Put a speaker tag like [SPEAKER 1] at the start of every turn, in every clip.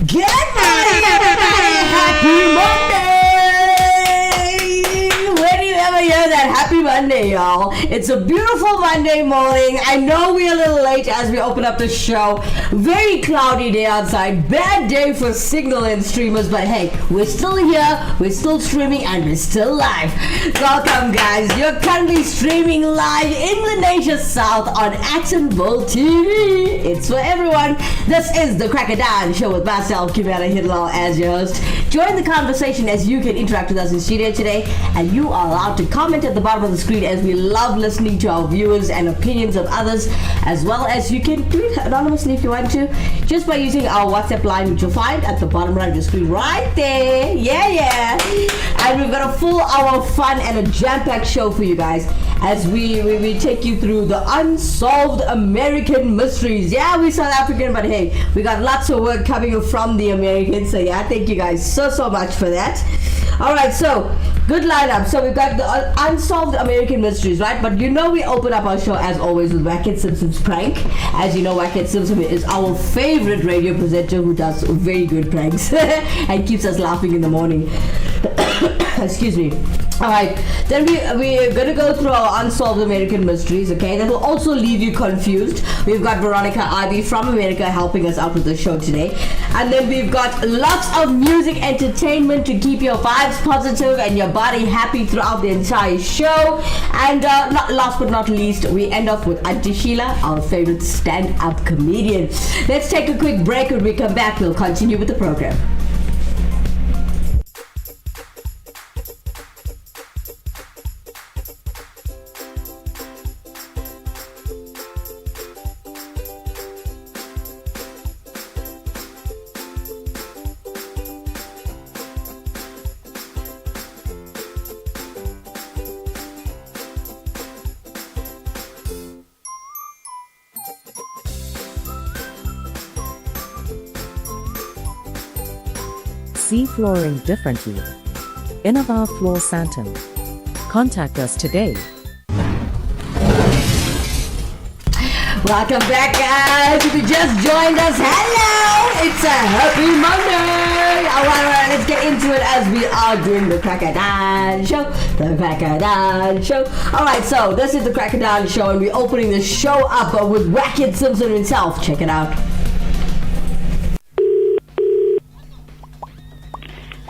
[SPEAKER 1] Good morning, everybody! Happy Monday! When do you ever hear that? Happy Monday, y'all. It's a beautiful Monday morning. I know we're a little late as we open up the show. Very cloudy day outside. Bad day for signal and streamers, but hey, we're still here, we're still streaming, and we're still live. Welcome, guys. You're currently streaming live in the Nation South on Actonville TV. It's for everyone. This is the Crack of Dawn show with myself, Kimera, Heeralal, as your host. Join the conversation as you can interact with us in studio today, and you are allowed to comment at the bottom of the screen as we love listening to our viewers and opinions of others, as well as you can tweet anonymously if you want to, just by using our WhatsApp line, which you'll find at the bottom right of the screen right there. Yeah. And we've got a full hour of fun and a jam-packed show for you guys as we take you through the unsolved American mysteries. Yeah, we're South African, but hey, we got lots of work coming from the Americans. So yeah, thank you guys so much for that. Alright, so good lineup. So we've got the unsolved American mysteries, right? But you know we open up our show as always with Wackett Simpson's prank. As you know, Wackett Simpson is our favorite radio presenter who does very good pranks and keeps us laughing in the morning. Excuse me. Alright, then we're going to go through our unsolved American mysteries, okay? That will also leave you confused. We've got Veronica Ivy from America helping us out with the show today. And then we've got lots of music entertainment to keep your vibes positive and your body happy throughout the entire show. And last but not least, we end off with Auntie Sheila, our favorite stand-up comedian. Let's take a quick break. When we come back, we'll continue with the program.
[SPEAKER 2] See flooring differently. Innovar Floor Santon. Contact us today.
[SPEAKER 1] Welcome back, guys. If you just joined us, hello! It's a happy Monday! Alright, let's get into it as we are doing the Crack of Dawn show. The Crack of Dawn show. Alright, so this is the Crack of Dawn show, and we're opening the show up with Wackett Simpson himself. Check it out.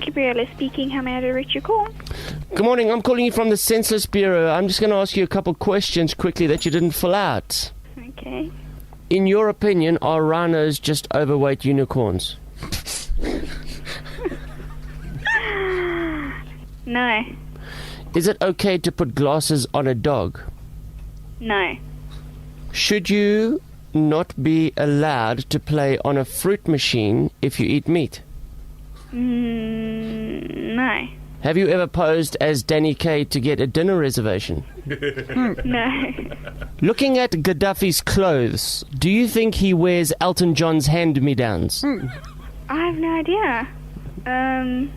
[SPEAKER 3] Gabriella speaking. How may I direct your call?
[SPEAKER 4] Good morning. I'm calling you from the Census Bureau. I'm just going to ask you a couple questions quickly that you didn't fill out.
[SPEAKER 3] Okay.
[SPEAKER 4] In your opinion, are rhinos just overweight unicorns?
[SPEAKER 3] No.
[SPEAKER 4] Is it okay to put glasses on a dog?
[SPEAKER 3] No.
[SPEAKER 4] Should you not be allowed to play on a fruit machine if you eat meat?
[SPEAKER 3] No.
[SPEAKER 4] Have you ever posed as Danny Kaye to get a dinner reservation?
[SPEAKER 3] No.
[SPEAKER 4] Looking at Gaddafi's clothes, do you think he wears Elton John's hand-me-downs?
[SPEAKER 3] I have no idea. I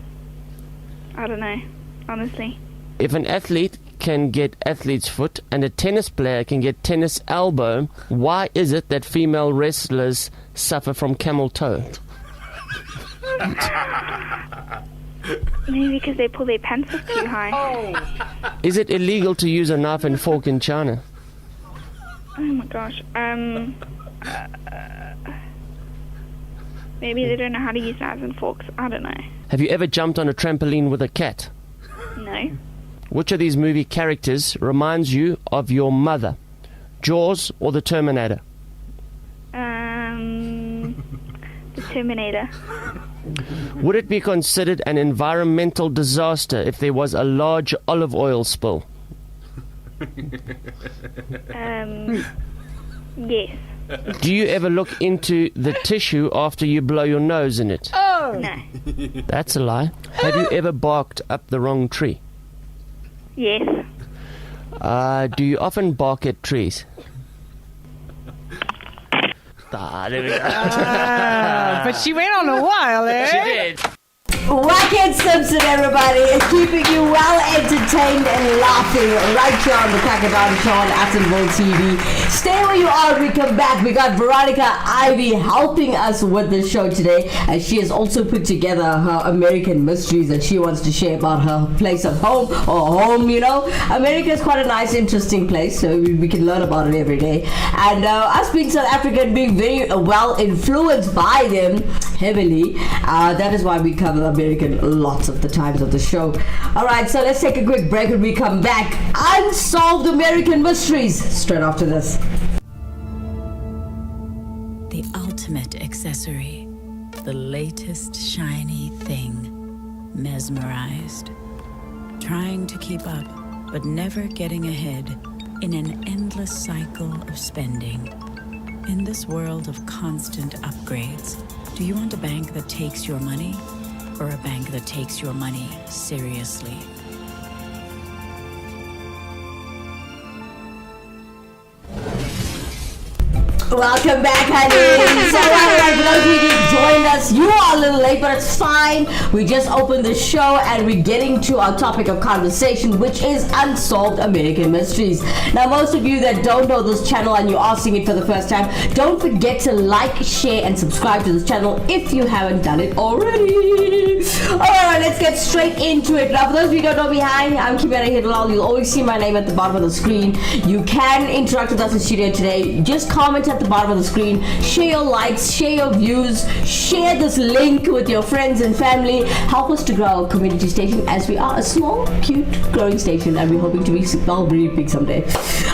[SPEAKER 3] don't know, honestly.
[SPEAKER 4] If an athlete can get athlete's foot and a tennis player can get tennis elbow, why is it that female wrestlers suffer from camel toe?
[SPEAKER 3] Maybe because they pull their pants up too high.
[SPEAKER 4] Is it illegal to use a knife and fork in China?
[SPEAKER 3] Oh my gosh. Maybe they don't know how to use knives and forks. I don't know.
[SPEAKER 4] Have you ever jumped on a trampoline with a cat?
[SPEAKER 3] No.
[SPEAKER 4] Which of these movie characters reminds you of your mother? Jaws or the Terminator?
[SPEAKER 3] The Terminator.
[SPEAKER 4] Would it be considered an environmental disaster if there was a large olive oil spill?
[SPEAKER 3] Yes.
[SPEAKER 4] Do you ever look into the tissue after you blow your nose in it?
[SPEAKER 3] No.
[SPEAKER 4] That's a lie. Have you ever barked up the wrong tree?
[SPEAKER 3] Yes.
[SPEAKER 4] Do you often bark at trees? There we go.
[SPEAKER 5] But she went on a while, eh?
[SPEAKER 4] She did.
[SPEAKER 1] Wackett Simpson, everybody, is keeping you well entertained and laughing right here on the Kakadon Show on Attenborough TV. Stay where you are. We come back. We got Veronica Ivy helping us with the show today, and she has also put together her American mysteries that she wants to share about her place of home or home. You know, America is quite a nice, interesting place, so we can learn about it every day. And us being South African, being very well influenced by them heavily, that is why we cover American lots of the times of the show. Alright, so let's take a quick break. When we come back, Unsolved American Mysteries straight after this.
[SPEAKER 5] The ultimate accessory, the latest shiny thing, mesmerized, trying to keep up but never getting ahead in an endless cycle of spending. In this world of constant upgrades, do you want a bank that takes your money, or a bank that takes your money seriously?
[SPEAKER 1] Welcome back, honey. So, alright, for those of you who joined us, you are a little late, but it's fine. We just opened the show and we're getting to our topic of conversation, which is Unsolved American Mysteries. Now, most of you that don't know this channel and you are seeing it for the first time, don't forget to like, share, and subscribe to this channel if you haven't done it already. Alright, let's get straight into it. Now, for those of you who don't know me, hi, I'm Kimera Heeralal. You'll always see my name at the bottom of the screen. You can interact with us in studio today. Just comment at the bottom of the screen, share your likes, share your views, share this link with your friends and family. Help us to grow our community station, as we are a small, cute, growing station, and we're hoping to be really big someday.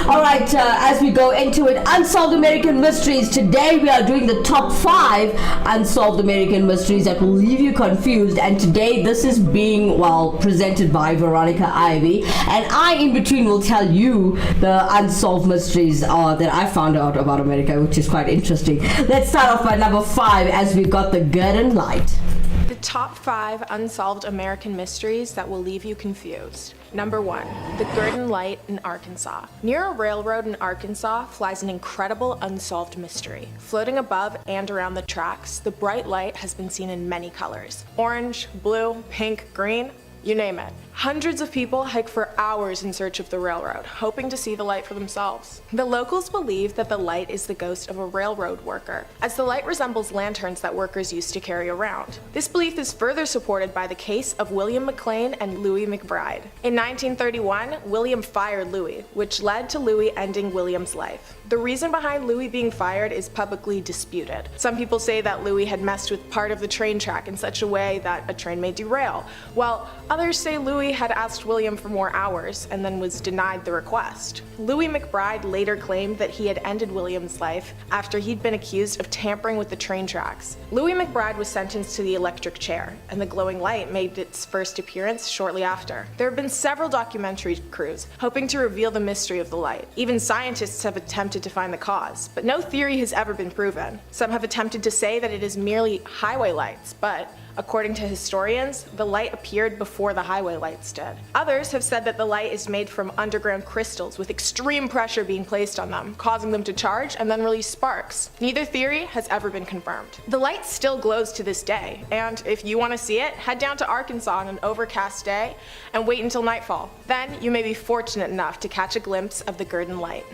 [SPEAKER 1] Alright, as we go into it, Unsolved American Mysteries. Today we are doing the top 5 Unsolved American Mysteries that will leave you confused, and today this is being, well, presented by Veronica Ivy, and I in between will tell you the unsolved mysteries that I found out about America, which is quite interesting. Let's start off by number 5, as we got the Garden Light.
[SPEAKER 6] The top 5 unsolved American mysteries that will leave you confused. Number 1, the Garden Light in Arkansas. Near a railroad in Arkansas flies an incredible unsolved mystery. Floating above and around the tracks, the bright light has been seen in many colors. Orange, blue, pink, green, you name it. Hundreds of people hike for hours in search of the railroad, hoping to see the light for themselves. The locals believe that the light is the ghost of a railroad worker, as the light resembles lanterns that workers used to carry around. This belief is further supported by the case of William McLean and Louis McBride. In 1931, William fired Louis, which led to Louis ending William's life. The reason behind Louis being fired is publicly disputed. Some people say that Louis had messed with part of the train track in such a way that a train may derail, while others say Louis had asked William for more hours and then was denied the request. Louis McBride later claimed that he had ended William's life after he'd been accused of tampering with the train tracks. Louis McBride was sentenced to the electric chair, and the glowing light made its first appearance shortly after. There have been several documentary crews hoping to reveal the mystery of the light. Even scientists have attempted to find the cause, but no theory has ever been proven. Some have attempted to say that it is merely highway lights, but according to historians, the light appeared before the highway lights did. Others have said that the light is made from underground crystals with extreme pressure being placed on them, causing them to charge and then release sparks. Neither theory has ever been confirmed. The light still glows to this day, and if you want to see it, head down to Arkansas on an overcast day and wait until nightfall. Then you may be fortunate enough to catch a glimpse of the Garden Light.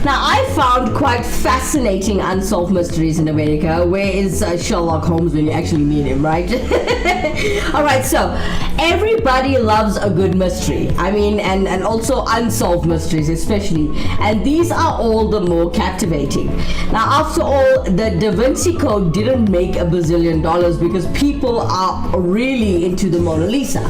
[SPEAKER 1] Now, I found quite fascinating unsolved mysteries in America. Where is Sherlock Holmes when you actually meet him, right? Alright, so everybody loves a good mystery. I mean, and also unsolved mysteries especially. And these are all the more captivating. Now, after all, the Da Vinci Code didn't make $1 bazillion because people are really into the Mona Lisa.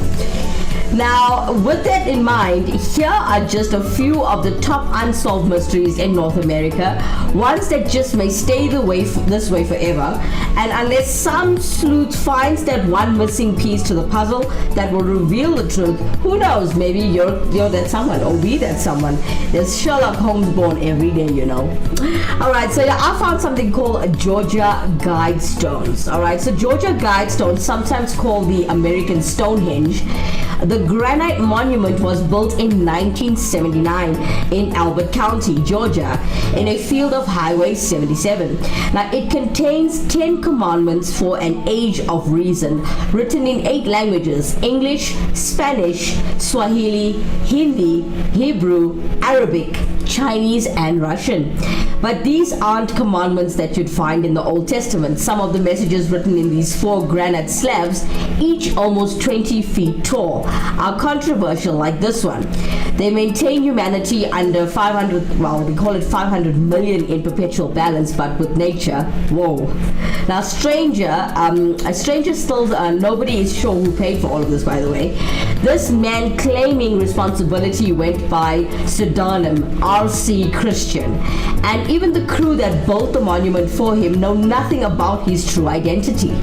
[SPEAKER 1] Now, with that in mind, here are just a few of the top unsolved mysteries in North America, ones that just may stay this way forever, and unless some sleuth finds that one missing piece to the puzzle that will reveal the truth, who knows, maybe you're that someone, or we that someone. There's Sherlock Holmes born every day, you know. Alright, so I found something called Georgia Guidestones. Alright, so Georgia Guidestones, sometimes called the American Stonehenge. The the granite monument was built in 1979 in Albert County, Georgia, in a field of Highway 77. Now, it contains 10 commandments for an age of reason, written in 8 languages: English, Spanish, Swahili, Hindi, Hebrew, Arabic, Chinese, and Russian. But these aren't commandments that you'd find in the Old Testament. Some of the messages written in these 4 granite slabs, each almost 20 feet tall, are controversial, like this one. They maintain humanity under 500, well, we call it 500 million in perpetual balance, but with nature, whoa. Now, a stranger still, nobody is sure who paid for all of this, by the way. This man claiming responsibility went by pseudonym R.C. Christian, and even the crew that built the monument for him know nothing about his true identity.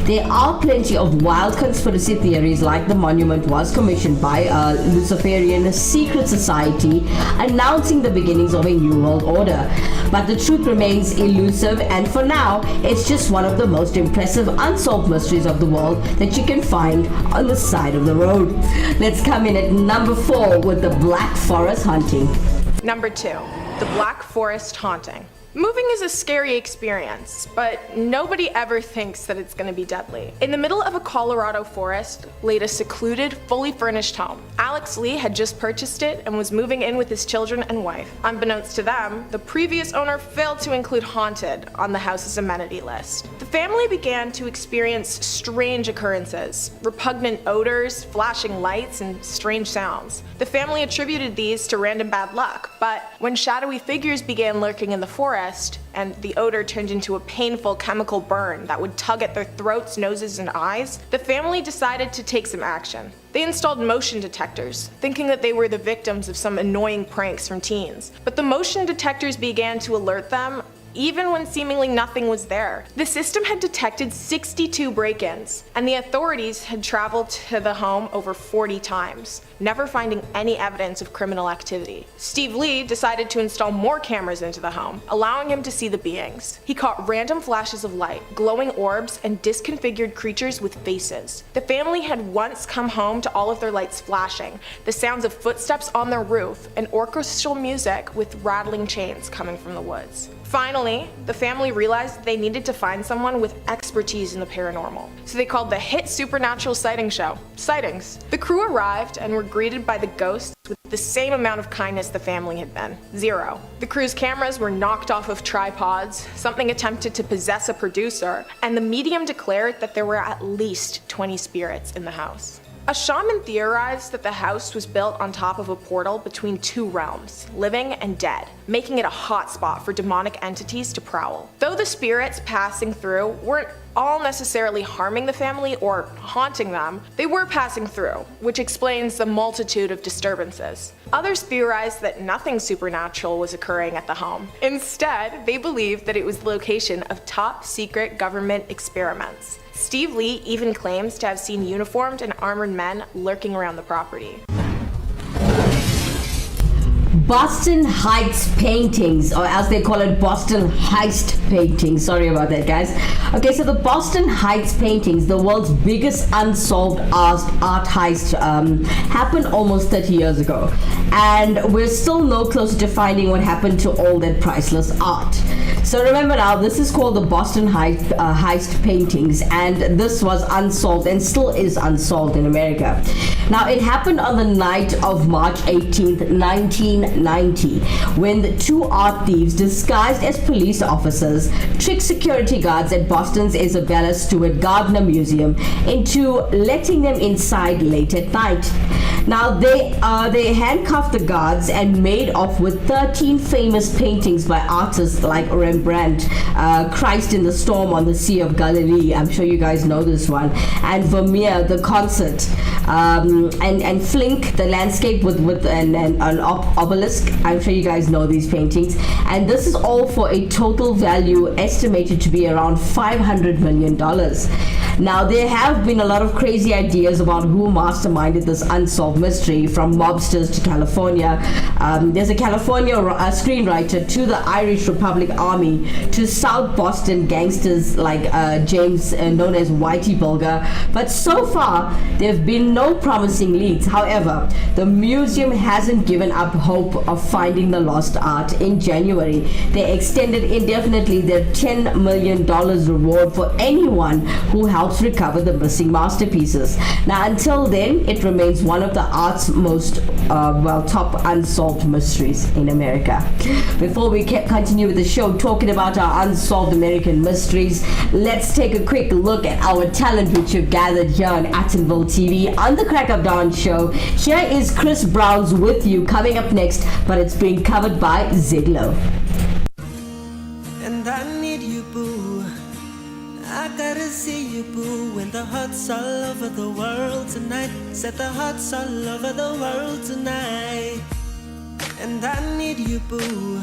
[SPEAKER 1] There are plenty of wild conspiracy theories, like the monument was commissioned by a Luciferian secret society announcing the beginnings of a new world order. But the truth remains elusive, and for now, it's just one of the most impressive unsolved mysteries of the world that you can find on the side of the road. Let's come in at number 4 with the Black Forest haunting.
[SPEAKER 6] Number 2, the Black Forest haunting. Moving is a scary experience, but nobody ever thinks that it's going to be deadly. In the middle of a Colorado forest laid a secluded, fully furnished home. Alex Lee had just purchased it and was moving in with his children and wife. Unbeknownst to them, the previous owner failed to include haunted on the house's amenity list. The family began to experience strange occurrences, repugnant odors, flashing lights, and strange sounds. The family attributed these to random bad luck, but when shadowy figures began lurking in the forest, and the odor turned into a painful chemical burn that would tug at their throats, noses, and eyes, the family decided to take some action. They installed motion detectors, thinking that they were the victims of some annoying pranks from teens. But the motion detectors began to alert them even when seemingly nothing was there. The system had detected 62 break-ins, and the authorities had traveled to the home over 40 times, never finding any evidence of criminal activity. Steve Lee decided to install more cameras into the home, allowing him to see the beings. He caught random flashes of light, glowing orbs, and disconfigured creatures with faces. The family had once come home to all of their lights flashing, the sounds of footsteps on their roof, and orchestral music with rattling chains coming from the woods. Finally, the family realized they needed to find someone with expertise in the paranormal, so they called the hit supernatural sighting show Sightings. The crew arrived and were greeted by the ghosts with the same amount of kindness the family had been, 0. The crew's cameras were knocked off of tripods, something attempted to possess a producer, and the medium declared that there were at least 20 spirits in the house. A shaman theorized that the house was built on top of a portal between 2 realms, living and dead, making it a hotspot for demonic entities to prowl. Though the spirits passing through weren't all necessarily harming the family or haunting them, they were passing through, which explains the multitude of disturbances. Others theorized that nothing supernatural was occurring at the home. Instead, they believed that it was the location of top-secret government experiments. Steve Lee even claims to have seen uniformed and armored men lurking around the property.
[SPEAKER 1] Boston Heights paintings, or as they call it, Boston Heist paintings. Sorry about that, guys. Okay, so the Boston Heights paintings, the world's biggest unsolved art heist, happened almost 30 years ago, and we're still no closer to finding what happened to all that priceless art. So remember now, this is called the Boston Heist paintings, and this was unsolved and still is unsolved in America. Now, it happened on the night of March 18th, 1990, when the 2 art thieves disguised as police officers tricked security guards at Boston's Isabella Stewart Gardner Museum into letting them inside late at night. Now, they handcuffed the guards and made off with 13 famous paintings by artists like Rembrandt, Christ in the Storm on the Sea of Galilee, I'm sure you guys know this one, and Vermeer, The Concert, and Flink, The Landscape with an obelisk. I'm sure you guys know these paintings, and this is all for a total value estimated to be around $500 million. Now, there have been a lot of crazy ideas about who masterminded this unsolved mystery, from mobsters to California. There's a California screenwriter, to the Irish Republic Army, to South Boston gangsters like James, known as Whitey Bulger. But so far, there have been no promising leads. However, the museum hasn't given up hope of finding the lost art. In January, they extended indefinitely their $10 million reward for anyone who helps recover the missing masterpieces. Now, until then, it remains one of the art's most top unsolved mysteries in America. Before we continue with the show talking about our unsolved American mysteries, let's take a quick look at our talent which you've gathered here on Attenville TV on the Crack of Dawn show. Here is Chris Brown's With You coming up next, but it's being covered by Ziglo.
[SPEAKER 7] And I need you, boo. I gotta see you, boo. When the hearts all over the world tonight. Set the hearts all over the world tonight. And I need you, boo.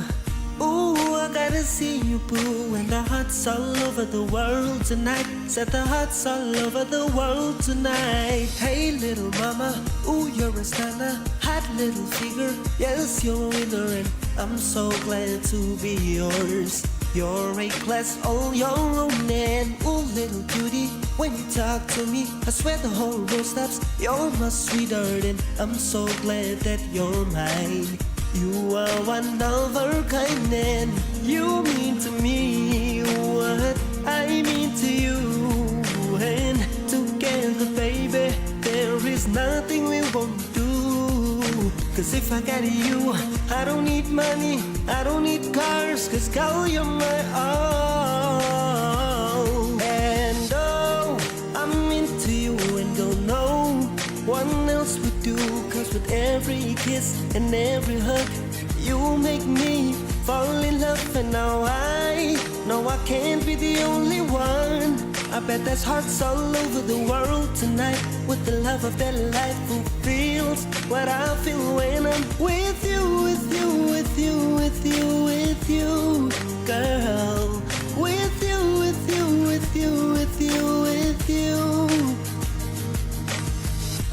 [SPEAKER 7] Ooh, I gotta see you, boo. When the hearts all over the world tonight. Set the hearts all over the world tonight. Hey, little mama, ooh, you're a stunner. Hot little figure, yes, you're a winner. And I'm so glad to be yours. You're a class all your own, and ooh, little cutie, when you talk to me, I swear the whole world stops. You're my sweetheart, and I'm so glad that you're mine. You are one of a kind, and you mean to me what I mean to you. And together, baby, there is nothing we won't do. Cause if I got you, I don't need money, I don't need cars. Cause girl, you're my all. And oh, I'm into you and don't know what else would do. Cause with every kiss and every hug, you make me fall in love. And now I know I can't be the only one. I bet there's hearts all over the world tonight. With the love of their life who feels what I feel when I'm with you, with you, with you, with you, with you, girl. With you, with you, with you, with you, with you.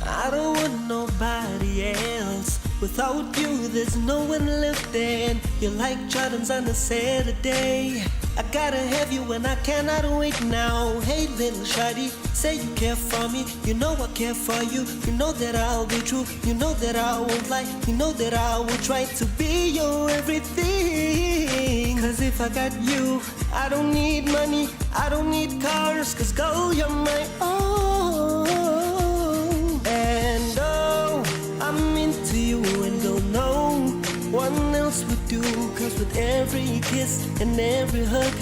[SPEAKER 7] I don't want nobody else. Without you, there's no one left. And you're like Jordans on a Saturday. I gotta have you and I cannot wait now. Hey, little shawty, say you care for me. You know I care for you. You know that I'll be true. You know that I won't lie. You know that I will try to be your everything. Cause if I got you, I don't need money, I don't need cars. Cause girl, you're my all. And oh, I'm into you and don't know what else would do. Cause with every kiss and every hug,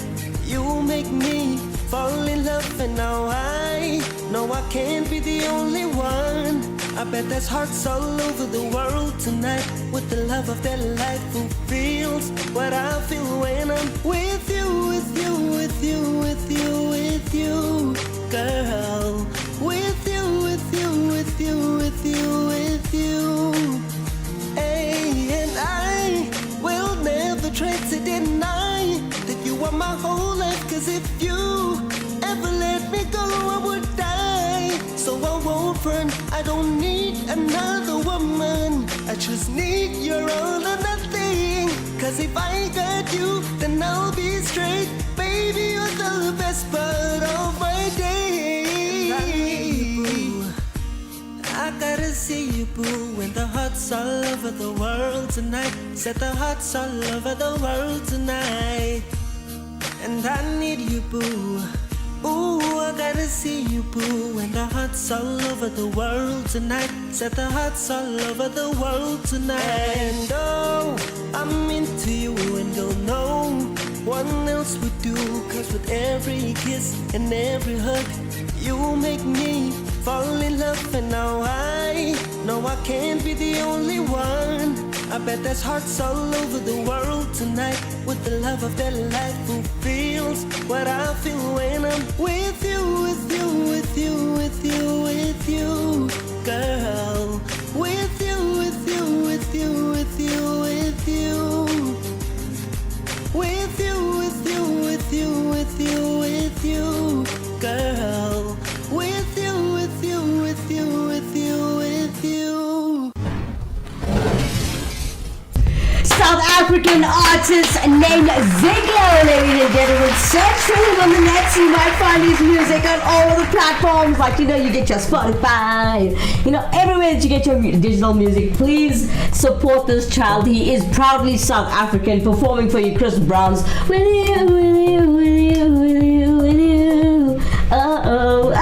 [SPEAKER 7] you make me fall in love. And now I know I can't be the only one. I bet there's hearts all over the world tonight. With the love of their life who feels what I feel when I'm with you, with you, with you, with you, with you, girl. With you, with you, with you, with you, with you. Hey, and I will never try to deny that you are my whole life. Cause if you ever let me go, I would die. So I won't run, I don't need another woman. I just need your all or nothing. Cause if I got you, then I'll be straight. Baby, you're the best part of my day. I gotta see you, boo. When the hearts all over the world tonight. Set the hearts all over the world tonight. And I need you, boo. Ooh, I gotta see you, boo. When the hearts all over the world tonight. Set the hearts all over the world tonight. And oh, I'm into you and don't know what else would do. Cause with every kiss and every hug, you make me fall in love. And now I know I can't be the only one. I bet there's hearts all over the world tonight. With the love of their life who feels what I feel when I'm with you, with you, with you, with you, with you, girl. With you, with you, with you, with you, with you. With you, with you, with you, with you, with you, girl. With you, with you, with you, with you, with you.
[SPEAKER 1] South African artist named Ziglo, ladies and gentlemen. Search for him on the net. You might find his music on all the platforms. Like, you get your Spotify, everywhere that you get your digital music. Please support this child. He is proudly South African, performing for you, Chris Brown's Will You, uh-oh.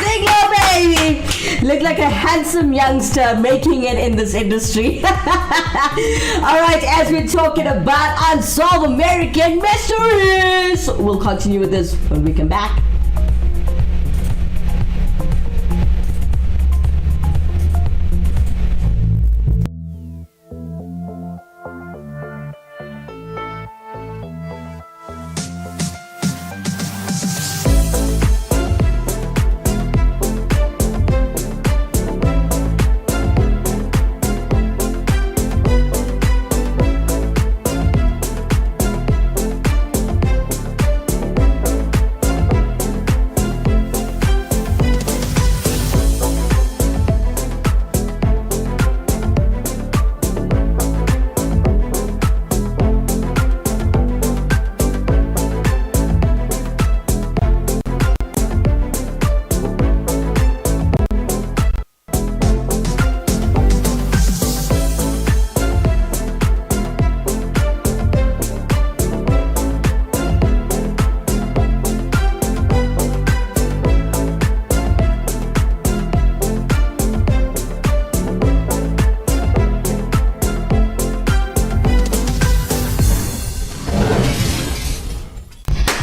[SPEAKER 1] Ziglo, baby! Look like a handsome youngster making it in this industry. Alright, as we're talking about Unsolved American Mysteries, we'll continue with this when we come back.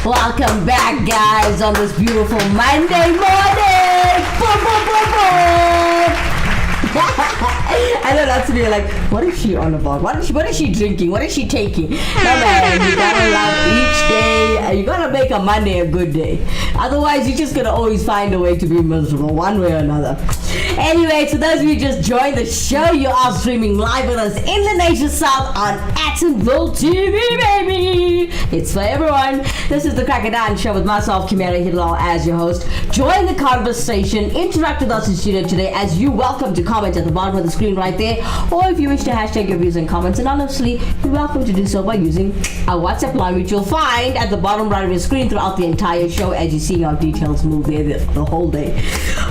[SPEAKER 1] Welcome back, guys, on this beautiful Monday morning. Boom, boom, boom, boom. I know that's me. Like, what is she on about? What is she drinking? What is she taking? No, man, you gotta love each day. You gotta make a Monday a good day. Otherwise, you're just gonna always find a way to be miserable, one way or another. Anyway, so those of you just joined the show, you are streaming live with us in the Nation South on Atomville TV, baby. It's for everyone. This is the Crackadown Show with myself, Kimera, Heeralal, as your host. Join the conversation. Interact with us in studio today, as you welcome to comment at the bottom of the screen right there, or if you wish to hashtag your views and comments anonymously, you're welcome to do so by using our WhatsApp line, which you'll find at the bottom right of your screen throughout the entire show, as you see our details move there the whole day.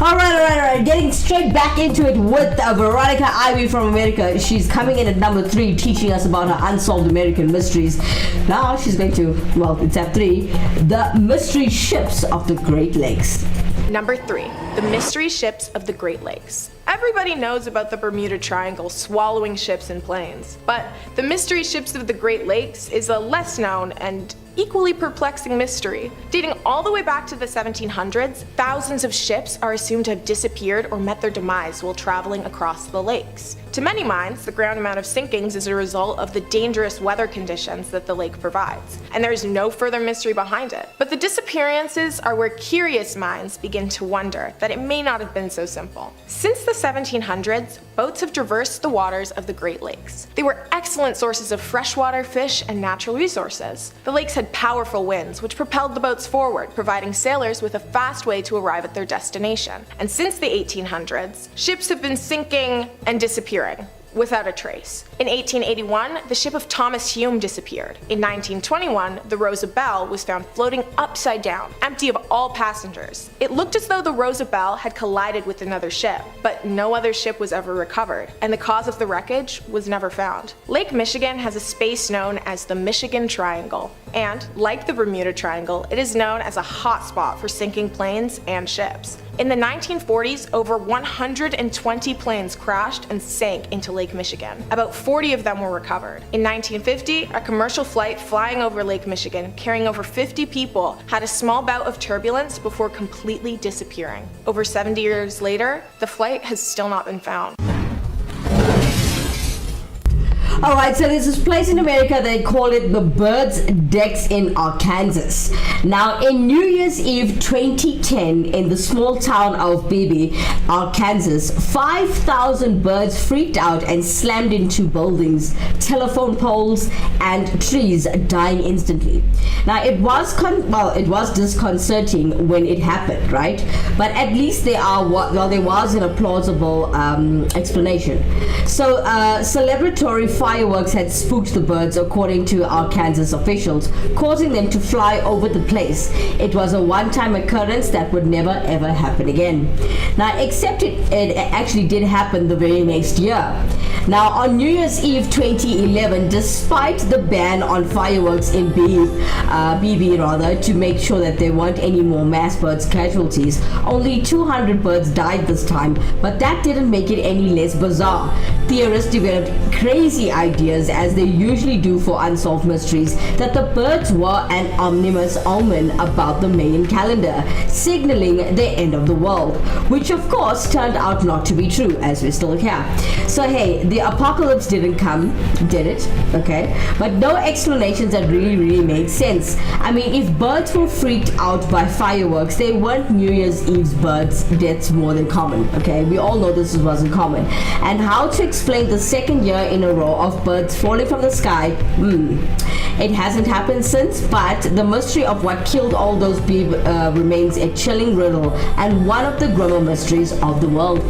[SPEAKER 1] All right. Getting straight back into it with Veronica Ivy from America. She's coming in at number 3, teaching us about her unsolved American mysteries. Now she's going to, it's at 3, the mystery ships of the Great Lakes.
[SPEAKER 6] Number 3, the mystery ships of the Great Lakes. Everybody knows about the Bermuda Triangle swallowing ships and planes, but the mystery ships of the Great Lakes is a less known and equally perplexing mystery. Dating all the way back to the 1700s, thousands of ships are assumed to have disappeared or met their demise while traveling across the lakes. To many minds, the ground amount of sinkings is a result of the dangerous weather conditions that the lake provides, and there is no further mystery behind it. But the disappearances are where curious minds begin to wonder that it may not have been so simple. Since the 1700s, boats have traversed the waters of the Great Lakes. They were excellent sources of freshwater, fish, and natural resources. The lakes had powerful winds, which propelled the boats forward, providing sailors with a fast way to arrive at their destination. And since the 1800s, ships have been sinking and disappearing without a trace. In 1881, the ship of Thomas Hume disappeared. In 1921, the Rosabelle was found floating upside down, empty of all passengers. It looked as though the Rosabelle had collided with another ship, but no other ship was ever recovered, and the cause of the wreckage was never found. Lake Michigan has a space known as the Michigan Triangle, and, like the Bermuda Triangle, it is known as a hotspot for sinking planes and ships. In the 1940s, over 120 planes crashed and sank into Lake Michigan. About 40 of them were recovered. In 1950, a commercial flight flying over Lake Michigan, carrying over 50 people, had a small bout of turbulence before completely disappearing. Over 70 years later, the flight has still not been found.
[SPEAKER 1] Alright, so there's this place in America, they call it the Bird's Decks in Arkansas. Now, in New Year's Eve 2010, in the small town of Beebe, Arkansas, 5,000 birds freaked out and slammed into buildings, telephone poles, and trees, dying instantly. Now, it was disconcerting when it happened, right? But at least there was a plausible explanation. So, celebratory fire fireworks had spooked the birds, according to Arkansas officials, causing them to fly over the place. It was a one-time occurrence that would never ever happen again. Now, except it actually did happen the very next year. Now, on New Year's Eve 2011, despite the ban on fireworks in BB to make sure that there weren't any more mass birds casualties, only 200 birds died this time, but that didn't make it any less bizarre. Theorists developed crazy ideas, as they usually do for unsolved mysteries, that the birds were an ominous omen about the Mayan calendar, signaling the end of the world, which of course turned out not to be true, as we're still here. So hey, the apocalypse didn't come, did it? Okay, but no explanations that really made sense. I mean, if birds were freaked out by fireworks, they weren't New Year's Eve's birds' deaths more than common. Okay, we all know this wasn't common. And how to explain the second year in a row of birds falling from the sky? It hasn't happened since, but the mystery of what killed all those people remains a chilling riddle and one of the grimmer mysteries of the world.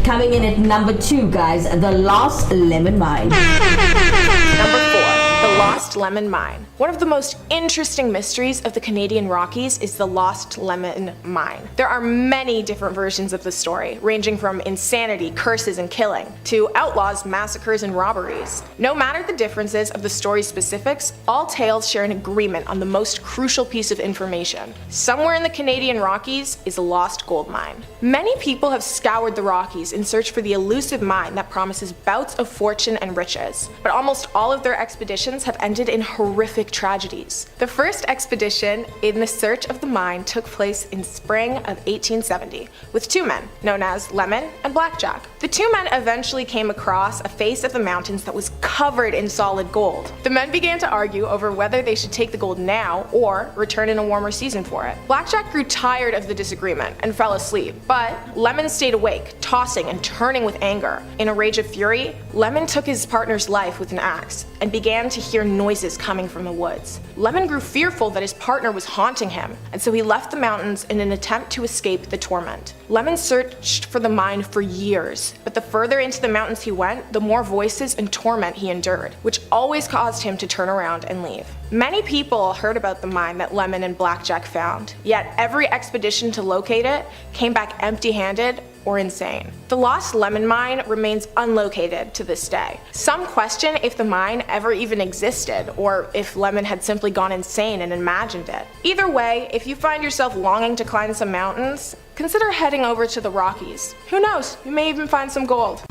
[SPEAKER 1] Coming in at number 2, guys, the Lost Lemon Mine.
[SPEAKER 6] Number 4, the Lost Lemon Mine. One of the most interesting mysteries of the Canadian Rockies is the Lost Lemon Mine. There are many different versions of the story, ranging from insanity, curses, and killing, to outlaws, massacres, and robberies. No matter the differences of the story's specifics, all tales share an agreement on the most crucial piece of information. Somewhere in the Canadian Rockies is a lost gold mine. Many people have scoured the Rockies in search for the elusive mine that promises bouts of fortune and riches, but almost all of their expeditions have ended in horrific tragedies. The first expedition in the search of the mine took place in spring of 1870 with 2 men known as Lemon and Blackjack. The 2 men eventually came across a face of the mountains that was covered in solid gold. The men began to argue over whether they should take the gold now or return in a warmer season for it. Blackjack grew tired of the disagreement and fell asleep, but Lemon stayed awake, tossing and turning with anger. In a rage of fury, Lemon took his partner's life with an axe and began to hear noises coming from the woods. Lemon grew fearful that his partner was haunting him, and so he left the mountains in an attempt to escape the torment. Lemon searched for the mine for years, but the further into the mountains he went, the more voices and torment he endured, which always caused him to turn around and leave. Many people heard about the mine that Lemon and Blackjack found, yet every expedition to locate it came back empty-handed or insane. The Lost Lemon Mine remains unlocated to this day. Some question if the mine ever even existed, or if Lemon had simply gone insane and imagined it. Either way, if you find yourself longing to climb some mountains, consider heading over to the Rockies. Who knows, you may even find some gold.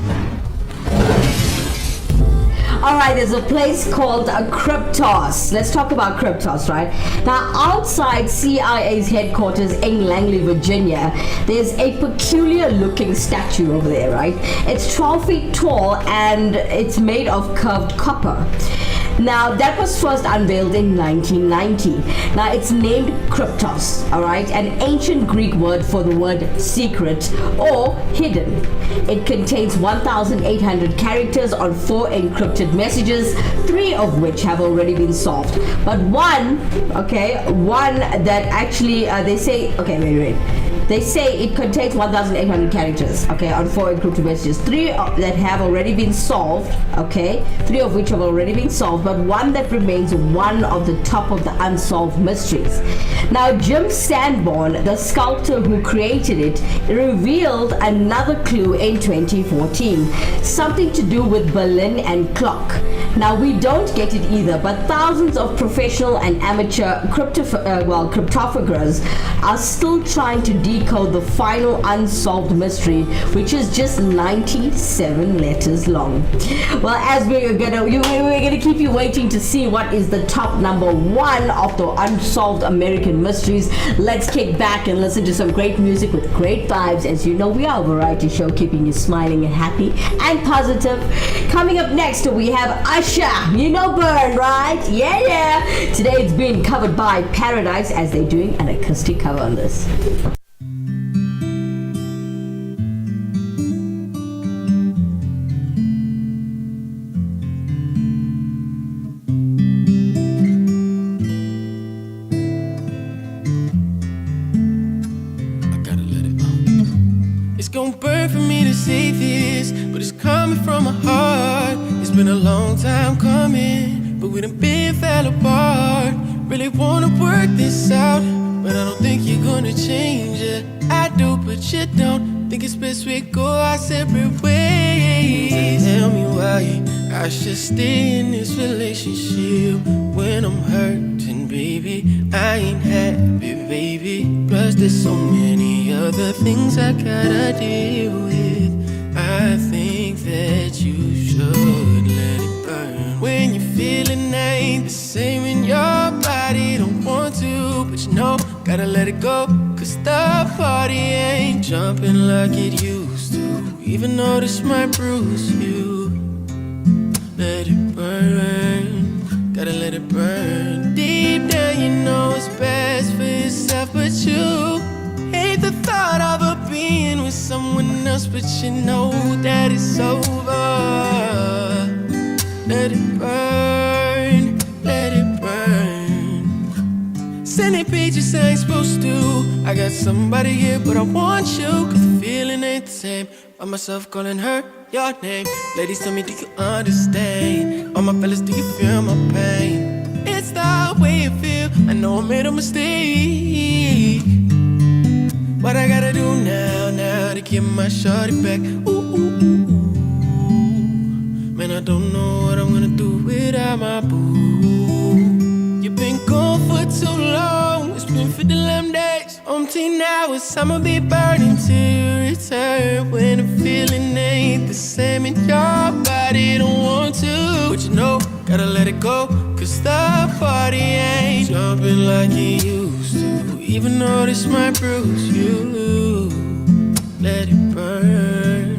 [SPEAKER 1] Alright, there's a place called Kryptos. Let's talk about Kryptos, right? Now, outside CIA's headquarters in Langley, Virginia, there's a peculiar looking statue over there, right? It's 12 feet tall and it's made of curved copper. Now, that was first unveiled in 1990. Now, it's named Kryptos, alright? An ancient Greek word for the word secret or hidden. It contains 1,800 characters on 4 encrypted messages, 3 of which have already been solved. But one that actually, they say, they say it contains 1,800 characters, okay, on 4 encrypted messages. 3 that have already been solved, okay, 3 of which have already been solved, but one that remains one of the top of the unsolved mysteries. Now, Jim Sanborn, the sculptor who created it, revealed another clue in 2014, something to do with Berlin and clock. Now, we don't get it either, but thousands of professional and amateur cryptographers are still trying to decode the final unsolved mystery, which is just 97 letters long. Well, as we're gonna keep you waiting to see what is the top number 1 of the unsolved American mysteries, let's kick back and listen to some great music with great vibes. As you know, we are a variety show keeping you smiling and happy and positive. Coming up next, we have Usher. You know Burn, right? Yeah. Today it's being covered by Paradise, as they're doing an acoustic cover on this.
[SPEAKER 7] It's gonna burn for me to say this, but it's coming from my heart. It's been a long time coming, but we done been fell apart. Really wanna work this out, but I don't think you're gonna change it. I do, but you don't. Think it's best we go our separate ways. Tell me why I should stay in this relationship when I'm hurting, baby. I ain't happy, baby. Plus there's so many other things I gotta deal with. I think that you should let it burn. When you're feeling ain't the same in your body, don't want to, but you know, gotta let it go. Cause the party ain't jumping like it used to, even though this might bruise you. Let it burn, gotta let it burn. Deep down you know it's best for yourself, but you hate the thought of her being with someone else, but you know that it's over. Let it burn, let it burn. Sending pages I ain't supposed to. I got somebody here, but I want you, cause the feeling ain't the same. By myself calling her your name. Ladies, tell me, do you understand? All my fellas, do you feel my pain? It's the way you feel. I know I made a mistake. What I gotta do now to get my shorty back? Ooh, ooh, ooh, ooh. Man, I don't know what I'm gonna do without my boo. You've been gone for too long. It's been 50 lamb days. 10 hours, I'ma be burning till you return. When the feeling ain't the same in your body, don't want to, but you know, gotta let it go. Cause the party ain't jumping like it used to, even though this might bruise you. Let it burn.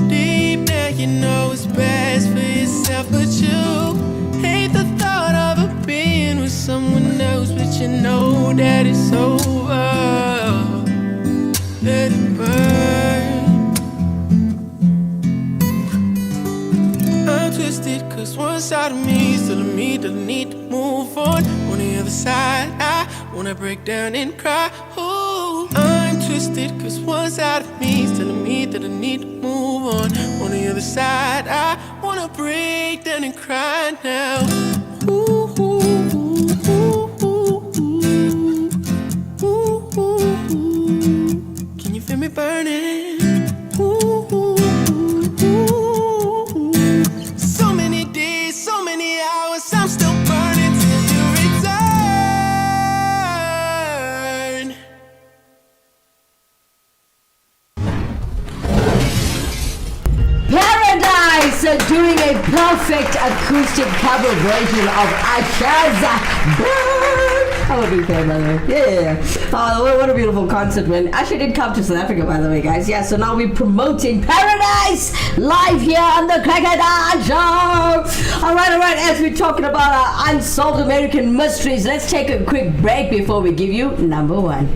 [SPEAKER 7] Deep down you know it's best for yourself, but you hate the thought of it being with someone else, but you know that it's over. Let it burn. I'm twisted cause one side of me is telling me that I need to move on. On the other side I wanna break down and cry. Ooh, I'm twisted cause one side of me is telling me that I need to move on. On the other side I wanna break down and cry now. Ooh, ooh, ooh, ooh, ooh, ooh, ooh. Can you feel me burning? Ooh, ooh, ooh, ooh. So many days, so many hours, I'm still burning till you return.
[SPEAKER 1] Paradise doing a perfect acoustic cover version of Asha's Burn. How would you feel, by the way? Yeah. Oh, what a beautiful concert, man. Asha did come to South Africa, by the way, guys. Yeah, so now we're promoting Paradise live here on the Crocodile Show. All right. As we're talking about our unsolved American mysteries, let's take a quick break before we give you number one.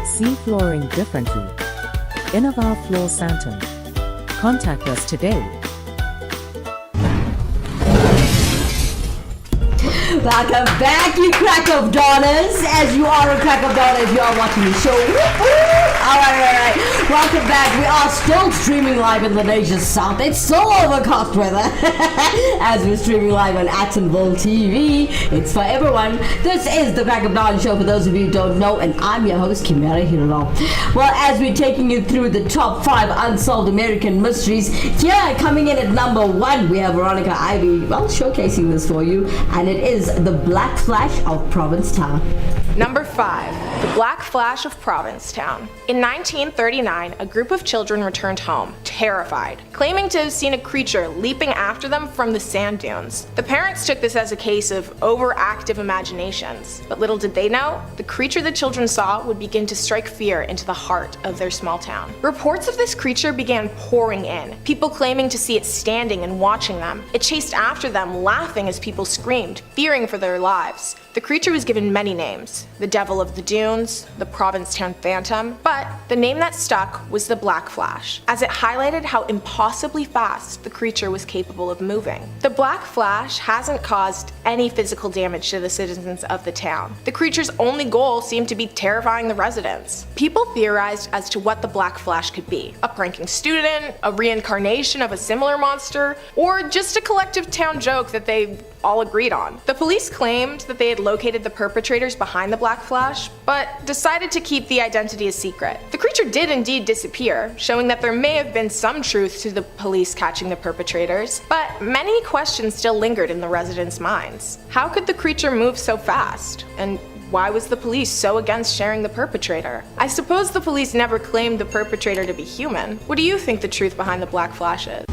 [SPEAKER 2] See flooring differently. Innovar Floor Santam. Contact us today.
[SPEAKER 1] Welcome back, you crack of dawners. As you are a crack of dawners, if you are watching the show. Alright. Welcome back. We are still streaming live in the nation's south. It's still overcast weather. As we're streaming live on Attenville TV. It's for everyone. This is the Crack of Dawn Show, for those of you who don't know, and I'm your host, Kimera Heeralal. Well, as we're taking you through the top 5 unsolved American mysteries, here coming in at number 1, we have Veronica Ivy, well, showcasing this for you, and it is The Black Flash of Provincetown.
[SPEAKER 6] Number 5, the Black Flash of Provincetown. In 1939, a group of children returned home, terrified, claiming to have seen a creature leaping after them from the sand dunes. The parents took this as a case of overactive imaginations, but little did they know, the creature the children saw would begin to strike fear into the heart of their small town. Reports of this creature began pouring in, people claiming to see it standing and watching them. It chased after them, laughing as people screamed, fearing for their lives. The creature was given many names, the Devil of the Dunes, the Provincetown Phantom, but the name that stuck was the Black Flash, as it highlighted how impossibly fast the creature was capable of moving. The Black Flash hasn't caused any physical damage to the citizens of the town. The creature's only goal seemed to be terrifying the residents. People theorized as to what the Black Flash could be: a pranking student, a reincarnation of a similar monster, or just a collective town joke that they all agreed on. The police claimed that they had located the perpetrators behind the Black Flash, but decided to keep the identity a secret. The creature did indeed disappear, showing that there may have been some truth to the police catching the perpetrators, but many questions still lingered in the residents' minds. How could the creature move so fast? And why was the police so against sharing the perpetrator? I suppose the police never claimed the perpetrator to be human. What do you think the truth behind the Black Flash is?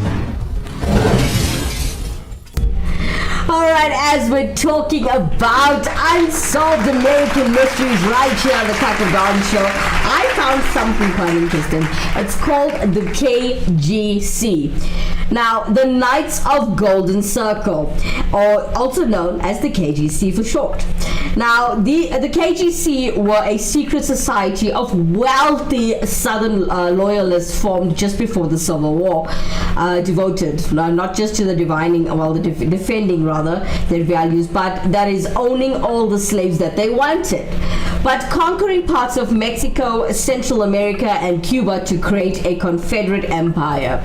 [SPEAKER 1] Alright, as we're talking about unsolved American mysteries right here on the Crack of Dawn show, I found something quite interesting. It's called the KGC. Now, the Knights of Golden Circle, or also known as the KGC for short. Now, the KGC were a secret society of wealthy Southern loyalists formed just before the Civil War, devoted not just to the defending their values, but that is owning all the slaves that they wanted, but conquering parts of Mexico, Central America, and Cuba to create a Confederate empire.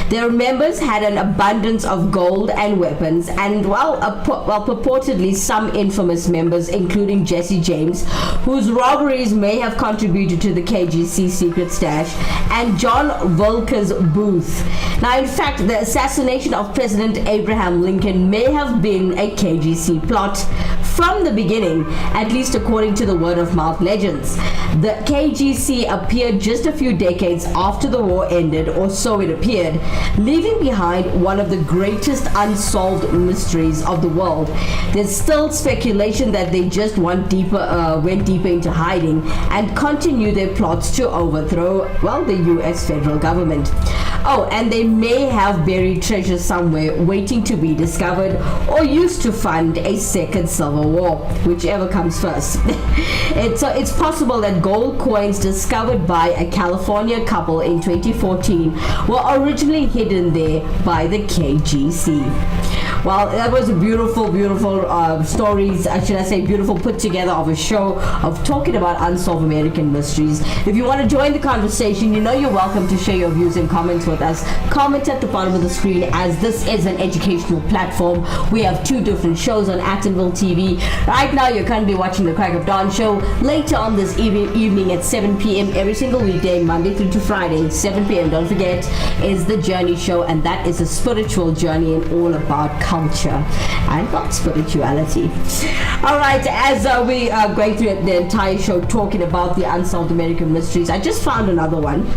[SPEAKER 1] Their members had an abundance of gold and weapons, and purportedly some infamous members, including Jesse James, whose robberies may have contributed to the KGC secret stash, and John Volker's Booth. Now, in fact, the assassination of President Abraham Lincoln may have been a KGC plot from the beginning, at least according to the word-of-mouth legends. The KGC appeared just a few decades after the war ended, or so it appeared, leaving behind one of the greatest unsolved mysteries of the world. There's still speculation that they just went deeper into hiding and continue their plots to overthrow, the US federal government. Oh, and they may have buried treasure somewhere waiting to be discovered, or used to fund a second civil war, whichever comes first. It's possible that gold coins discovered by a California couple in 2014 were originally hidden there by the KGC. Well, that was a beautiful stories, should I say beautiful put together of a show of talking about unsolved American mysteries. If you want to join the conversation, you know you're welcome to share your views and comments with us. Comment at the bottom of the screen, as this is an educational platform. We have 2 different shows on Actonville TV. Right now you're currently watching the Crack of Dawn show. Later on this evening at 7 p.m. every single weekday, Monday through to Friday, 7 p.m. don't forget, is the Journey Show, and that is a spiritual journey and all about culture and not spirituality. Alright, as we are going through the entire show talking about the unsolved American mysteries, I just found another one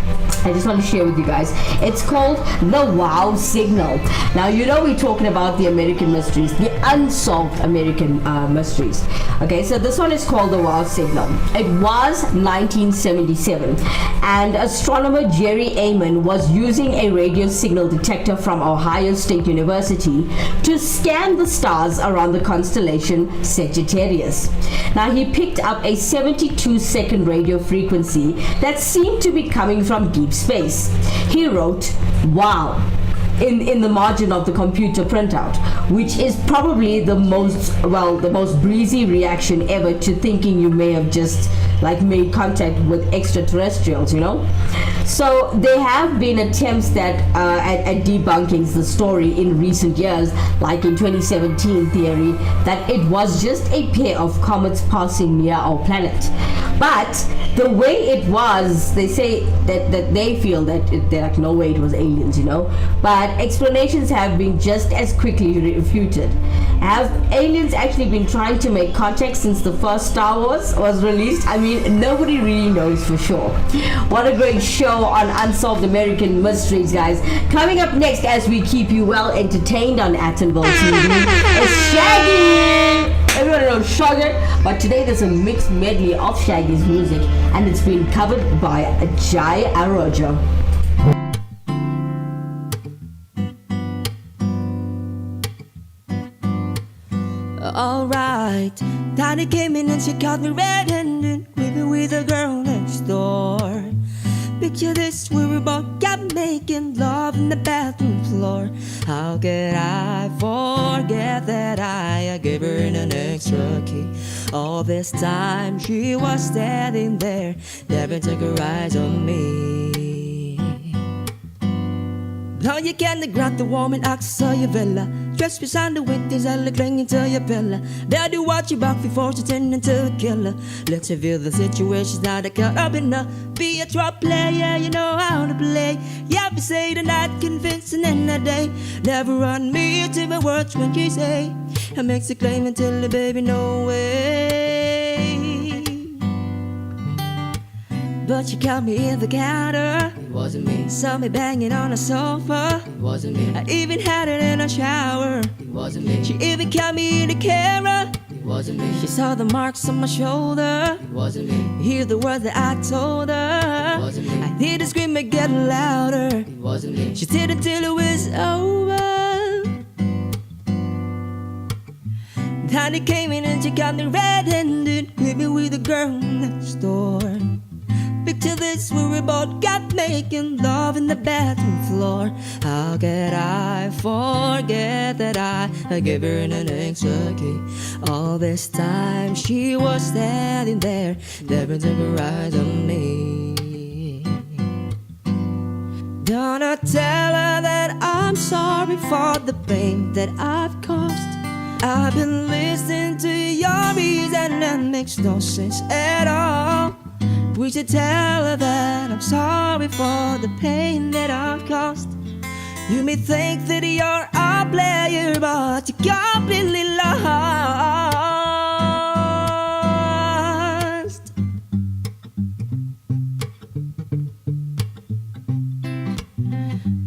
[SPEAKER 1] I just want to share with you guys. It's called the Wow Signal. Now, you know we're talking about the American mysteries, the unsolved American mysteries. Okay, so this one is called the Wow Signal. It was 1977, and astronomer Jerry Amon was using a radio signal detector from Ohio State University to scan the stars around the constellation Sagittarius. Now, he picked up a 72-second radio frequency that seemed to be coming from deep space. He wrote, "Wow," in the margin of the computer printout, which is probably the most breezy reaction ever to thinking you may have just made contact with extraterrestrials, you know. So there have been attempts at debunking the story in recent years, like in 2017 theory that it was just a pair of comets passing near our planet. But the way it was, they say that they feel that they're like, no way it was aliens, you know. But explanations have been just as quickly refuted. Have aliens actually been trying to make contact since the first Star Wars was released? I mean, nobody really knows for sure. What a great show on Unsolved American Mysteries, guys. Coming up next, as we keep you well entertained on Atonville TV, is Shaggy! Everyone knows Shaggy, but today there's a mixed medley of Shaggy's music, and it's been covered by Jai Arojo.
[SPEAKER 7] Alright, Tiny came in and she caught me red-handed, creeping with a girl next door. Picture this, we were both got making love in the bathroom floor. How could I forget that I gave her an extra key? All this time she was standing there, never took her eyes on me. Now you can't grant the woman access to your villa. Dressed beside the windows and clinging to your pillow. Daddy watch your back before she turn into a killer. Let's reveal the situation's not a cut up enough. Be a trap player, you know how to play. Yeah, we say the night convincing in the day. Never run me to my words when you say I makes a claim until the baby no way. But she caught me in the counter. It wasn't me. Saw me banging on a sofa. It wasn't me. I even had it in a shower. It wasn't me. She even caught me in the camera. It wasn't me. She saw the marks on my shoulder. It wasn't me. Hear the words that I told her. It wasn't me. I hear the scream get louder. It wasn't me. She did it till it was over. Tiny came in and she got me red-handed, creeping with a girl next door. Picture this, we were both got making love in the bathroom floor. How could I forget that I gave her an extra key? All this time she was standing there, never took her eyes on me. Gonna tell her that I'm sorry for the pain that I've caused. I've been listening to your reason and that makes no sense at all. We should tell her that I'm sorry for the pain that I've caused. You may think that you're a player, but you're completely lost.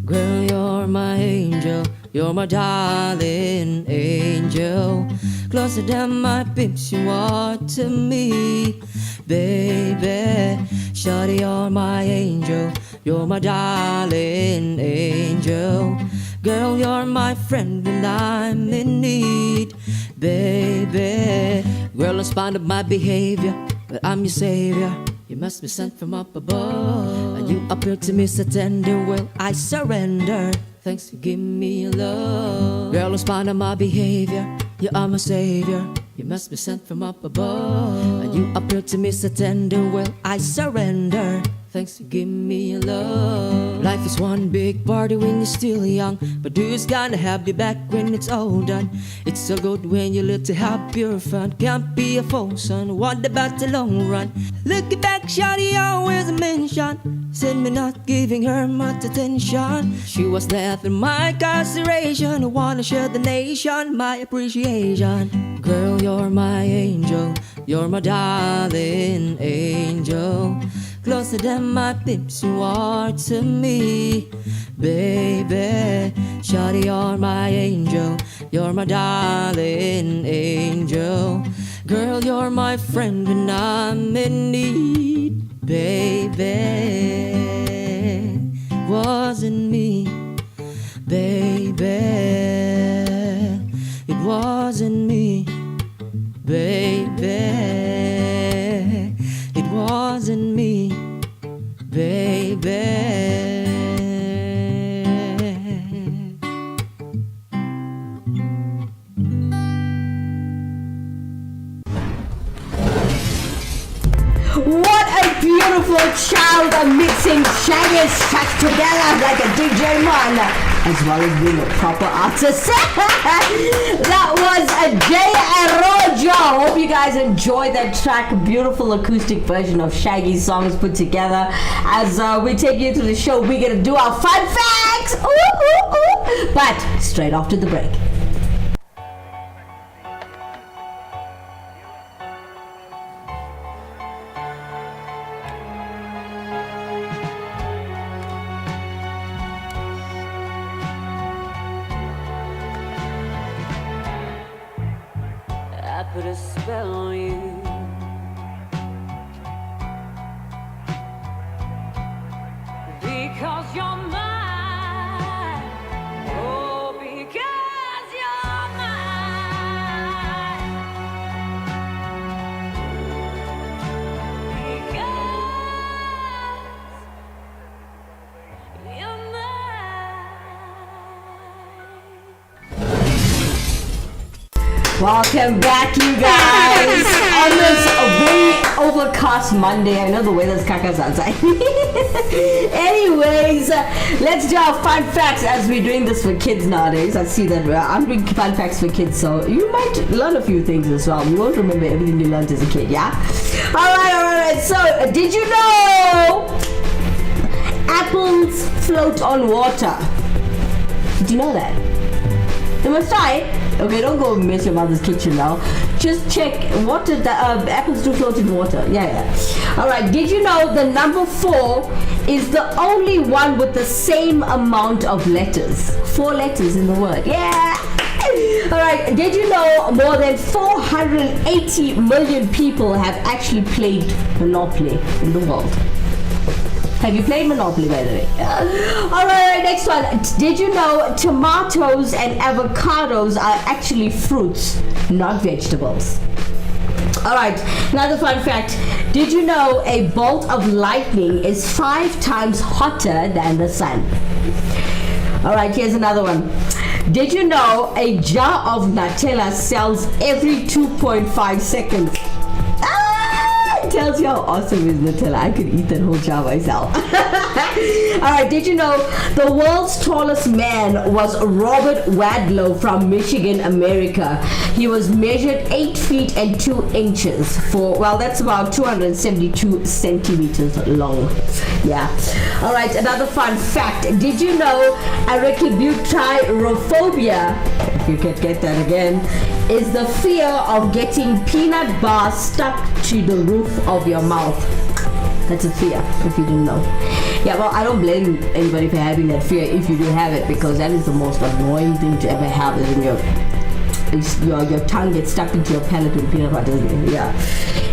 [SPEAKER 7] Girl, you're my angel, you're my darling angel. Closer than my pips you are to me, baby. Shawty, you're my angel, you're my darling angel. Girl, you're my friend when I'm in need, baby. Girl, in spite of my behavior, but I'm your savior. You must be sent from up above, and you appear to me so tender. Well, I surrender. Thanks for giving me your love. Girl, in spite of my behavior, you are my savior. You must be sent from up above, and you appear to me so tender. Well, I surrender. Thanks for giving me your love. Life is one big party when you're still young, but who's gonna have you back when it's all done? It's so good when you live to have pure fun. Can't be a fool, son. What about the long run? Looking back, shawty always mention, said me not giving her much attention. She was there in my consideration. I wanna share the nation my appreciation. Girl, you're my angel, you're my darling angel. Closer than my pips you are to me, baby. Shawty, you're my angel, you're my darling angel. Girl, you're my friend when I'm in need, baby. Wasn't me, baby. It wasn't me, baby. It wasn't me, baby.
[SPEAKER 1] What a beautiful child, a mixing Shaggy's track together like a DJ man. as well as being a proper artist. That was a Jay Arojo. Hope you guys enjoyed that track. Beautiful acoustic version of Shaggy's songs put together. As we take you through the show, we're going to do our fun facts. Ooh, ooh, ooh. But straight after the break.
[SPEAKER 8] I put a spell on you. Because you're mine. Oh, because you're mine. Because you're mine.
[SPEAKER 1] Welcome back, you guys, on this very overcast Monday. I know the weather's kakas outside. Anyways, let's do our fun facts as we're doing this for kids nowadays. I see that I'm doing fun facts for kids, so you might learn a few things as well. You won't remember everything you learned as a kid, yeah? Alright. So, did you know apples float on water? Did you know that? You must try it. Okay, don't go mess your mother's kitchen now. Just check what did the apples do float in water. Yeah. Alright, did you know the number 4 is the only one with the same amount of letters? 4 letters in the word. Yeah. Alright, did you know more than 480 million people have actually played Monopoly in the world? Have you played Monopoly, by the way? Alright, next one. Did you know tomatoes and avocados are actually fruits, not vegetables? Alright, another fun fact. Did you know a bolt of lightning is 5 times hotter than the sun? Alright, here's another one. Did you know a jar of Nutella sells every 2.5 seconds? Tells you how awesome is Nutella. I could eat that whole jar myself. Alright, did you know the world's tallest man was Robert Wadlow from Michigan, America? He was measured 8 feet and 2 inches for, well, that's about 272 centimeters long. Yeah. Alright, another fun fact. Did you know arachibutyrophobia, if you can get that again, is the fear of getting peanut bars stuck to the roof of your mouth? That's a fear, if you didn't know. Yeah, well, I don't blame anybody for having that fear if you do have it, because that is the most annoying thing to ever have, is when your tongue gets stuck into your palate with peanut butter, doesn't it? Yeah.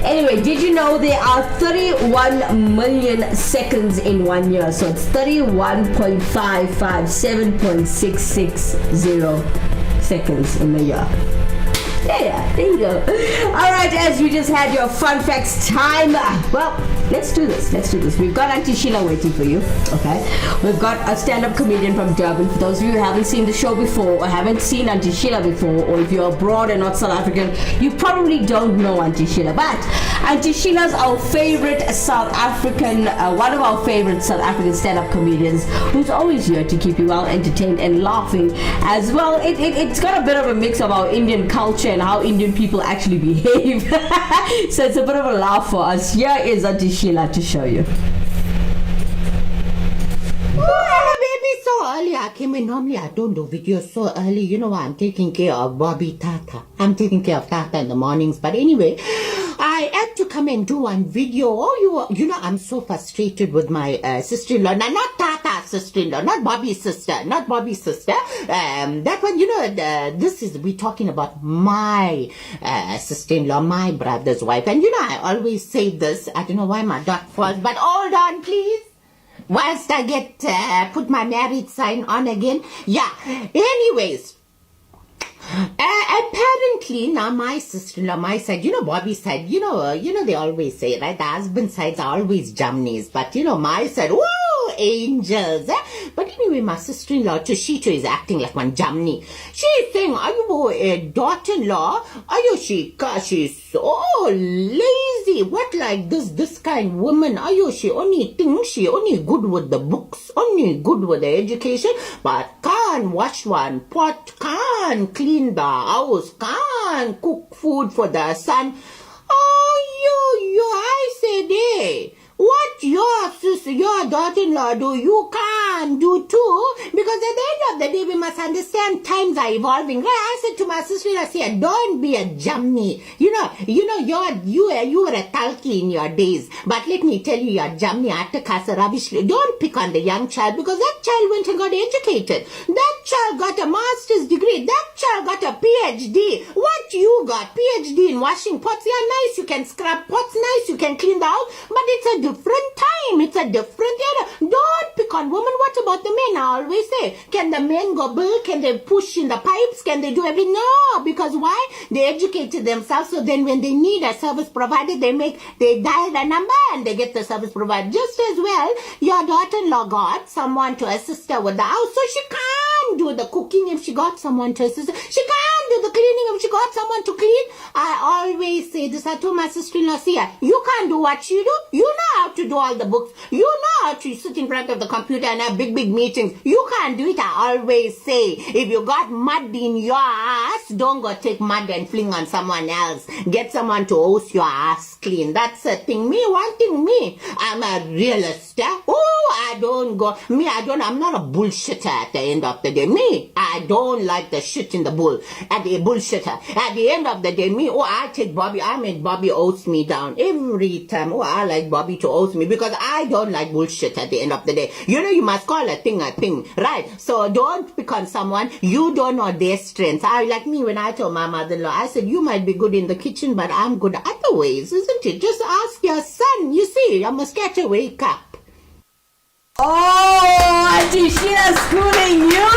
[SPEAKER 1] Anyway, did you know there are 31 million seconds in 1 year? So it's 31.557.660 seconds in a year. Yeah, there you go. Alright, as you just had your fun facts time. Well, let's do this. We've got Auntie Sheila waiting for you. Okay. We've got a stand-up comedian from Durban. For those of you who haven't seen the show before or haven't seen Auntie Sheila before, or if you're abroad and not South African, you probably don't know Auntie Sheila. But Auntie Sheila's our favorite South African, one of our favorite South African stand-up comedians, who's always here to keep you well entertained and laughing as well. It's got a bit of a mix of our Indian culture and how Indian people actually behave. So it's a bit of a laugh for us. Here is Auntie Sheila to show you.
[SPEAKER 9] Oh, baby, so early. I came in. Normally, I don't do videos so early. You know why? I'm taking care of Bobby Tata. I'm taking care of Tata in the mornings. But anyway, I had to come and do one video. Oh, you know, I'm so frustrated with my sister-in-law. Now, not Tata's sister-in-law, not Bobby's sister. That one, you know, we're talking about my sister-in-law, my brother's wife. And you know, I always say this. I don't know why my dot falls, but hold on, please. Whilst I get put my married sign on again. Yeah. Anyways, apparently now my sister-in-law, my side, you know, Bobby's side, you know they always say, right, the husband sides are always Jamnis, but you know, my side, woo, angels. But anyway, my sister-in-law Tushito is acting like one Jamni. She's saying, are you a daughter-in-law? Are you she's so lazy? What, like this kind woman? Are you she only good with the books, only good with the education, but can't wash one pot, can't clean the house, can't cook food for the son. Oh, I said, hey, what your daughter-in-law do, you can't do too, because at the end of the day, we must understand times are evolving. Right? I said to my sister-in-law, I said, don't be a Jamni. You were a Talki in your days, but let me tell you, your Jamni Atakasa rubbish. Don't pick on the young child, because that child went and got educated. That child got a master's degree. That child got a PhD. What you got? PhD in washing pots. Yeah, nice, you can scrub pots, nice, you can clean the house, but it's a different time. It's a different era. Don't pick on women. What about the men? I always say, can the men go build? Can they push in the pipes? Can they do everything? No, because why? They educated themselves, so then when they need a service provider, they dial the number and they get the service provider. Just as well, your daughter-in-law got someone to assist her with the house, so she can't do the cooking if she got someone to assist her. She can't do the cleaning if she got someone to clean. I always say this. I told my sister-in-law, see, you can't do what she do. You know how to do all the books. You know how to sit in front of the computer and have big meetings. You can't do it. I always say, if you got mud in your ass, don't go take mud and fling on someone else. Get someone to hose your ass clean. That's a thing. Me, I'm a realist. I'm not a bullshitter at the end of the day. I don't like the shit in the bull. At the bullshitter. At the end of the day, I take Bobby. I make Bobby hose me down every time. I like Bobby to hose me because I don't like bullshit at the end of the day. You must call a thing, right? So don't pick on someone. You don't know their strengths. Like me, when I told my mother-in-law, I said, you might be good in the kitchen, but I'm good other ways, isn't it? Just ask your son. You see, I must get to wake up.
[SPEAKER 1] Oh, Auntie Sheila schooling you,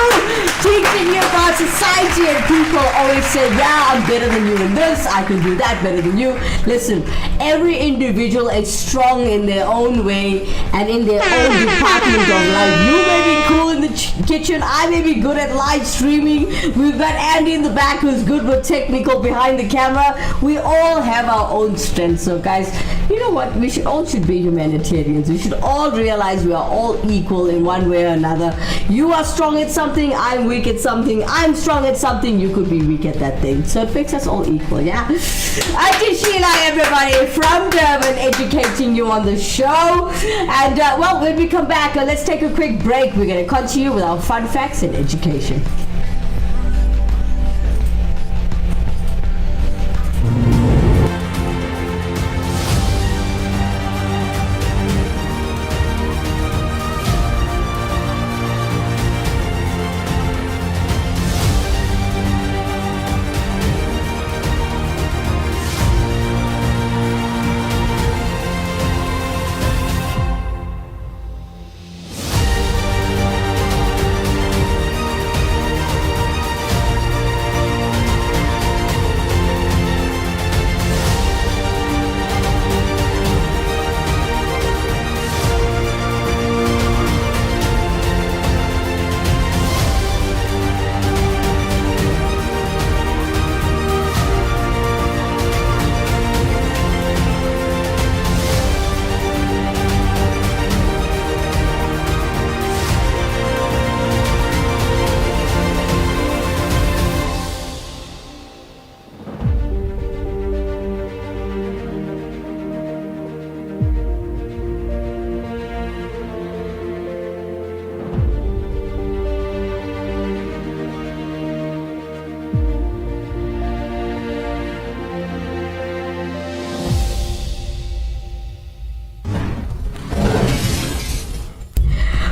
[SPEAKER 1] teaching you about society, and people always say, yeah, I'm better than you in this, I can do that better than you. Listen, every individual is strong in their own way and in their own department of life. You may be cool in the kitchen, I may be good at live streaming. We've got Andy in the back who's good with technical behind the camera. We all have our own strengths. So guys, you know what, we should be humanitarians. We should all realize we are all equal in one way or another. You are strong at something, I'm weak at something. I'm strong at something, you could be weak at that thing. So it makes us all equal, yeah? Auntie Sheila, everybody, from Durban, educating you on the show. And when we come back, let's take a quick break. We're going to continue with our fun facts and education.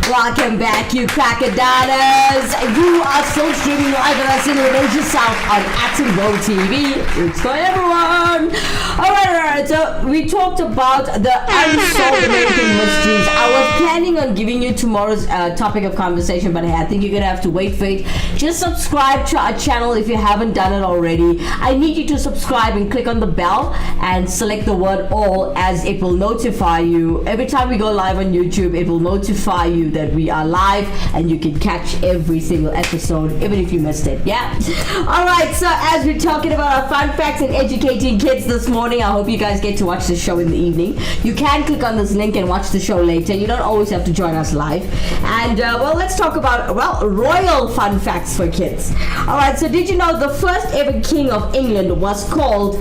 [SPEAKER 1] Welcome back, you crocodiles. You are still streaming live with us in Malaysia South on Atombo TV. It's for everyone. Alright, so we talked about the Unsolved American Mysteries. I was planning on giving you tomorrow's topic of conversation, but I think you're going to have to wait for it. Just subscribe to our channel if you haven't done it already. I need you to subscribe and click on the bell and select the word all, as it will notify you. Every time we go live on YouTube, it will notify you that we are live and you can catch every single episode even if you missed it. Yeah. Alright, so as we're talking about our fun facts and educating kids this morning, I hope you guys get to watch the show in the evening. You can click on this link and watch the show later. You don't always have to join join us live. And well, let's talk about royal fun facts for kids. All right. So did you know the first ever king of England was called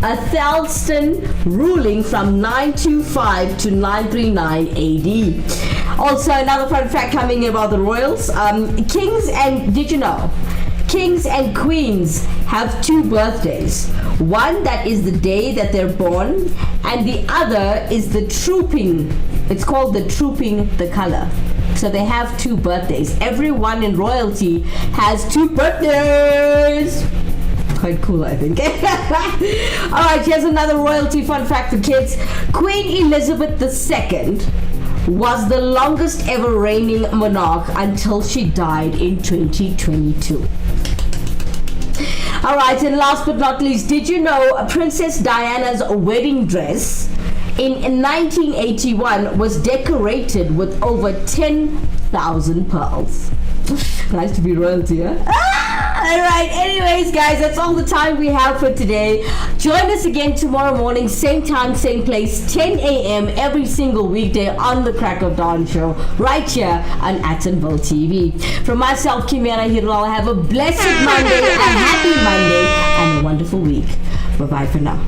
[SPEAKER 1] Athelstan, ruling from 925 to 939 AD. Also, another fun fact coming about the royals. Did you know? Kings and queens have 2 birthdays. One that is the day that they're born, and the other is the trooping. It's called the trooping the color. So they have 2 birthdays. Everyone in royalty has 2 birthdays. Quite cool, I think. Alright, here's another royalty fun fact for kids. Queen Elizabeth II was the longest ever reigning monarch until she died in 2022. Alright, and last but not least, did you know Princess Diana's wedding dress in 1981 was decorated with over 10,000 pearls? Nice to be royalty, huh? Alright, anyways, guys, that's all the time we have for today. Join us again tomorrow morning, same time, same place, 10 a.m. every single weekday on the Crack of Dawn show, right here on Attenville TV. From myself, Kimera, Heeralal, have a blessed Monday, a happy Monday, and a wonderful week. Bye-bye for now.